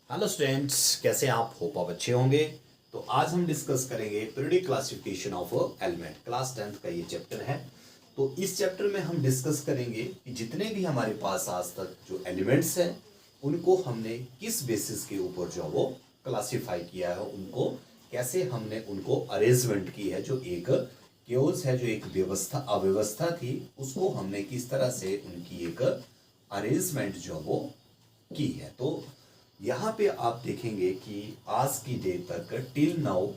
Hello students, कैसे आप? Hope आप अच्छे होंगे। तो आज हम डिस्कस करेंगे periodic classification of element. Class 10th का ये चैप्टर है। तो इस चैप्टर में हम डिस्कस करेंगे कि जितने भी हमारे पास आज तक जो एलिमेंट्स हैं उनको हमने किस बेसिस के ऊपर जो वो क्लासीफाई किया है, उनको कैसे हमने उनको अरेंजमेंट की है। जो एक क्योस है, जो एक व्यवस्था अव्यवस्था थी, उसको हमने किस तरह से उनकी एक अरेंजमेंट जो वो की है। तो यहाँ पे आप देखेंगे कि आज की डेट तक टिल नाउ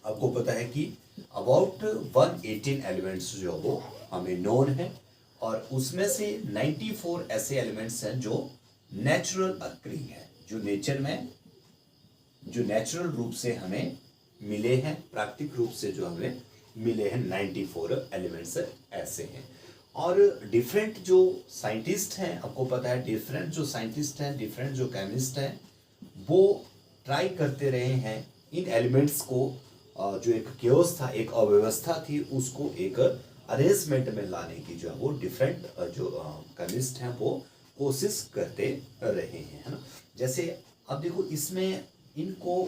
आपको पता है कि अबाउट 118 एलिमेंट्स जो वो हमें नोन है, और उसमें से 94 ऐसे एलिमेंट्स हैं जो नेचुरल अक्रिंग है, जो नेचुरल रूप से हमें मिले हैं, प्राकृतिक रूप से जो हमें मिले हैं। 94 एलिमेंट्स ऐसे हैं। और डिफरेंट जो साइंटिस्ट हैं, आपको पता है डिफरेंट जो साइंटिस्ट हैं, डिफरेंट जो केमिस्ट हैं, वो ट्राई करते रहे हैं इन एलिमेंट्स को जो एक क्योस था, एक अव्यवस्था थी, उसको एक अरेंजमेंट में लाने की जो है वो डिफरेंट जो केमिस्ट हैं वो कोशिश करते रहे हैं, है ना। जैसे अब देखो, इसमें इनको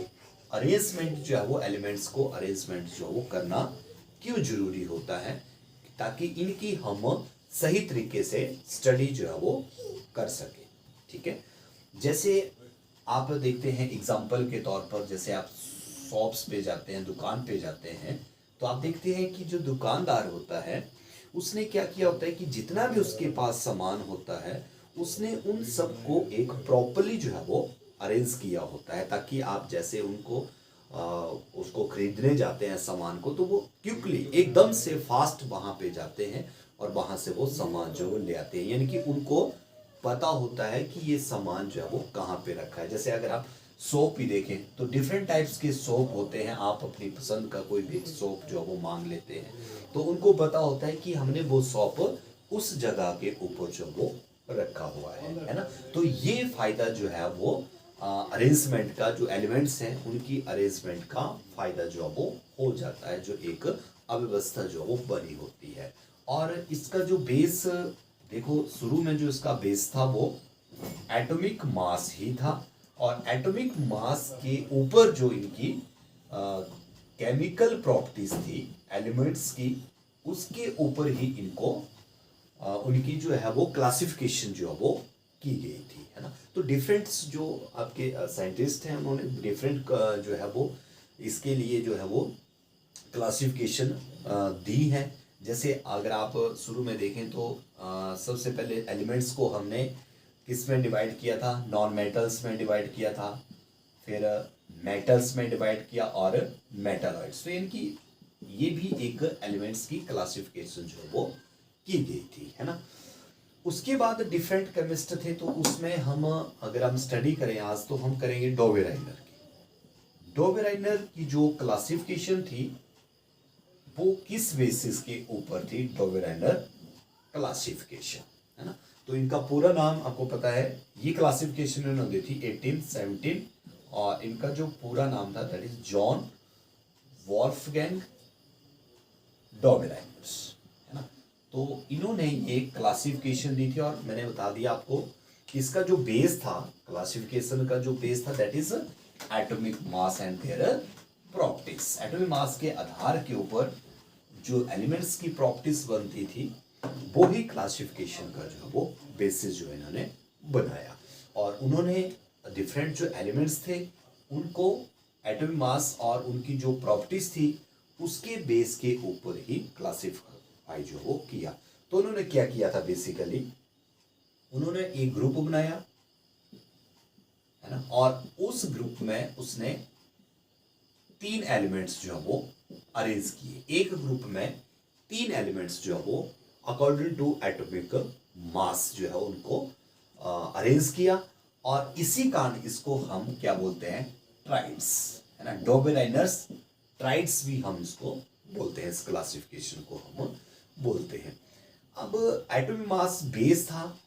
अरेंजमेंट जो है वो एलिमेंट्स को अरेंजमेंट जो है वो करना क्यों जरूरी होता है, ताकि इनकी हम सही तरीके से स्टडी जो है वो कर सके। ठीक है। जैसे आप देखते हैं एग्जाम्पल के तौर पर, जैसे आप शॉप्स पे जाते हैं, दुकान पे जाते हैं, तो आप देखते हैं कि जो दुकानदार होता है उसने क्या किया होता है कि जितना भी उसके पास सामान होता है उसने उन सबको एक प्रॉपरली जो है वो अरेंज किया होता है, ताकि आप जैसे उनको उसको खरीदने जाते हैं सामान को, तो वो क्विकली एकदम से फास्ट वहां पे जाते हैं और वहां से वो सामान जो ले आते हैं। यानी कि उनको पता होता है कि ये सामान जो है वो कहाँ पे रखा है। जैसे अगर आप सोप ही देखें तो डिफरेंट टाइप्स के सोप होते हैं, आप अपनी पसंद का कोई भी सोप जो है वो मांग लेते हैं, तो उनको पता होता है कि हमने वो सोप उस जगह के ऊपर जो वो रखा हुआ है ना। तो ये फायदा जो है वो अरेंजमेंट का, जो एलिमेंट्स हैं उनकी अरेंजमेंट का फायदा जो है वो हो जाता है, जो एक अव्यवस्था जो वो बनी होती है। और इसका जो बेस देखो, शुरू में जो इसका बेस था वो एटॉमिक मास ही था, और एटॉमिक मास के ऊपर जो इनकी केमिकल प्रॉपर्टीज थी एलिमेंट्स की, उसके ऊपर ही इनको उनकी जो है वो क्लासिफिकेशन जो है वो की गई थी, है ना। तो डिफरेंट जो आपके साइंटिस्ट हैं उन्होंने डिफरेंट जो है वो इसके लिए जो है वो क्लासिफिकेशन दी है। जैसे अगर आप शुरू में देखें तो सबसे पहले एलिमेंट्स को हमने किस में डिवाइड किया था? नॉन मेटल्स में डिवाइड किया था, फिर मेटल्स में डिवाइड किया, और मेटालॉइड्स। तो इनकी ये भी एक एलिमेंट्स की क्लासिफिकेशन जो है वो की गई थी, है ना। उसके बाद डिफरेंट केमिस्ट थे, तो उसमें हम अगर हम स्टडी करें आज, तो हम करेंगे डोबेराइनर की। डोबेराइनर की जो क्लासिफिकेशन थी वो किस बेसिस के ऊपर थी? डोबेराइनर क्लासिफिकेशन, है ना। तो इनका पूरा नाम आपको पता है, ये क्लासिफिकेशन इन्होंने दी थी 1817, और इनका जो पूरा नाम था दैट इज जॉन वॉल्फगैंग डोबेराइनर्स, है ना। तो इन्होंने ये क्लासिफिकेशन दी थी, और मैंने बता दिया आपको इसका जो बेस था, क्लासिफिकेशन का जो बेस था that is atomic mass and their properties. Atomic mass के आधार के ऊपर जो एलिमेंट्स की प्रॉपर्टीज बनती थी, वो ही क्लासिफिकेशन का जो है वो बेसिस जो इन्होंने बनाया। और उन्होंने डिफरेंट जो एलिमेंट्स थे उनको एटॉमिक मास और उनकी जो प्रॉपर्टीज थी उसके बेस के ऊपर ही क्लासिफाई जो वो किया। तो उन्होंने क्या किया था? बेसिकली उन्होंने एक ग्रुप बनाया, है ना, और उस ग्रुप में उसने 3 एलिमेंट्स जो है वो अरेंज किए। एक ग्रुप में 3 एलिमेंट्स जो है वो अकॉर्डिंग टू एटॉमिक मास जो है उनको अरेंज किया, और इसी कारण इसको हम क्या बोलते हैं? ट्राइड्स, है ना। डोबेराइनर्स ट्राइड्स भी हम इसको बोलते हैं, इस क्लासिफिकेशन को हम बोलते हैं। अब एटॉमिक मास बेस था,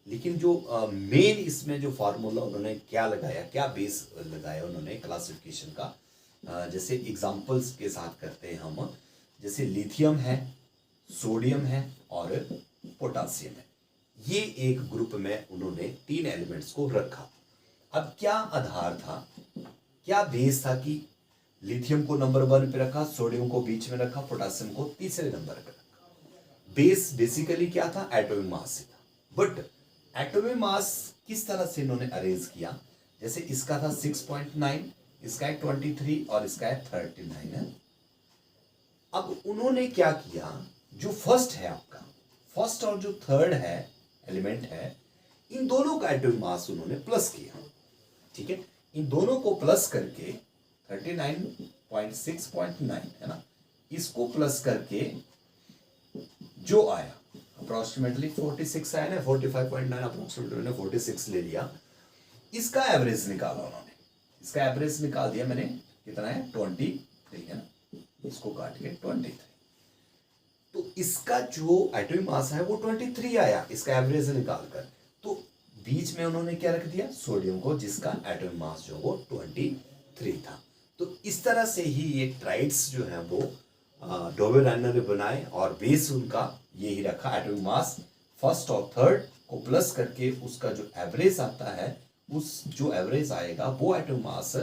लेकिन जो मेन इसमें जो फार्मूला उन्होंने क्या लगाया, क्या बेस लगाया उन्होंने क्लासिफिकेशन का, जैसे एग्जांपल्स के साथ करते हैं हम। जैसे लिथियम है, सोडियम है, और पोटासियम है। ये एक ग्रुप में उन्होंने 3 एलिमेंट्स को रखा। अब क्या आधार था, क्या बेस था कि लिथियम को नंबर 1 पे रखा, सोडियम को बीच में रखा, पोटेशियम को तीसरे नंबर पे रखा। बेस बेसिकली क्या था, एटॉमिक मास से था। बट एटॉमिक मास किस तरह से इन्होंने अरेंज किया, जैसे इसका था 6.9, इसका है 23 और इसका है 39 है। अब उन्होंने क्या किया, जो फर्स्ट है आपका, फर्स्ट और जो थर्ड है एलिमेंट है, इन दोनों का एटॉमिक मास उन्होंने प्लस किया। ठीक है, इन दोनों को प्लस करके 39.6.9 है ना, इसको प्लस करके जो आया अप्रोक्सीमेटली 46 आया ना, 45.9 अप्रोक्सीमेटली 46 ले लिया। इसका एवरेज निकाला उन्होंने, इसका एवरेज निकाल दिया मैंने, कितना है 23 है ना, इसको काट के 23। तो इसका जो एटॉमिक मास है वो 23 आया, इसका एवरेज निकाल कर। तो बीच में उन्होंने क्या रख दिया, सोडियम को, जिसका एटॉमिक मास जो वो 23 था। तो इस तरह से ही ये ट्राइड्स जो है वो डॉबेराइनर ने बनाए और बेस उनका यही रखा, एटॉमिक मास फर्स्ट और थर्ड को प्लस करके उसका जो एवरेज आता है, उस जो एवरेज आएगा वो एटॉमिक मास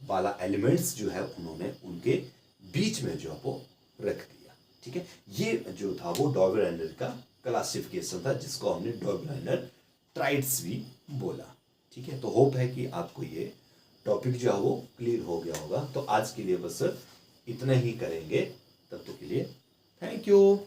वाला एलिमेंट्स जो है उन्होंने उनके बीच में जो है वो रख दिया। ठीक है, ये जो था वो डॉबेराइनर का क्लासिफिकेशन था, जिसको हमने डॉबेराइनर ट्राइड्स भी बोला। ठीक है, तो होप है कि आपको ये टॉपिक जो है वो क्लियर हो गया होगा। तो आज के लिए बस इतना ही करेंगे, तब तक के लिए थैंक यू।